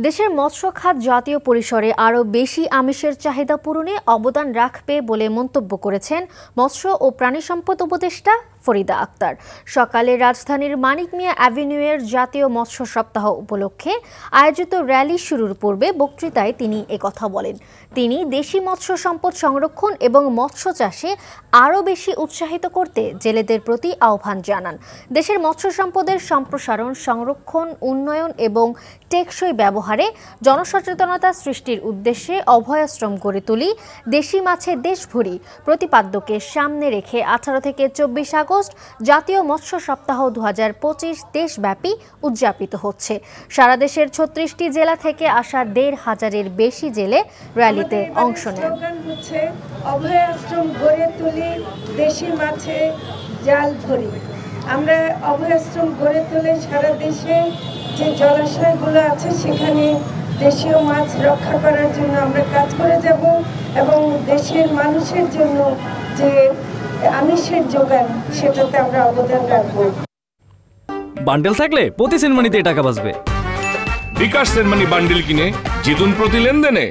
দেশের মৎস্য খাত জাতীয় পরিসরে আরও বেশি আমিষের চাহিদা পূরণে অবদান রাখবে বলে মন্তব্য করেছেন মৎস্য ও প্রাণী সম্পদ উপদেষ্টা ফরিদা আক্তার। সকালে রাজধানীর মানিক মিয়া অ্যাভিনিউয়ের জাতীয় মৎস্য সপ্তাহ উপলক্ষে আয়োজিত র্যালি শুরুর পূর্বে বক্তৃতায় তিনি একথা বলেন। তিনি দেশি মৎস্য সম্পদ সংরক্ষণ এবং মৎস্য চাষে আরও বেশি উৎসাহিত করতে জেলেদের প্রতি আহ্বান জানান। দেশের মৎস্য সম্পদের সম্প্রসারণ, সংরক্ষণ, উন্নয়ন এবং টেকসই ব্যবহারে জনসচেতনতা সৃষ্টির উদ্দেশ্যে অভয়াশ্রম গড়ে তুলি দেশি মাছে দেশভরি প্রতিপাদ্যকে সামনে রেখে 18 থেকে 24 আগস্ট জাতীয় মৎস্য সপ্তাহ 2025 দেশব্যাপী উদযাপিত হচ্ছে। সারা দেশের 36টি জেলা থেকে আসা 1,500-এর বেশি জেলে র্যালিতে অংশ নেন। অভয়াশ্রম গড়ে তুলি দেশি মাছে জাল ভরি। আমরা অভয়াশ্রম গড়ে তুলে সারা দেশে যে জলাশয়গুলো আছে সেখানে দেশীয় মাছ রক্ষা করার জন্য আমরা কাজ করে যাব এবং দেশের মানুষের জন্য যে আমিষের যোগান সেটাতে আমরা অবদান রাখবো। বান্ডেল থাকলে প্রতি সেনমানিতে টাকা বাঁচবে। বিকাশ সেনমানি বান্ডেল কিনে জিতুন প্রতি লেনদেনে।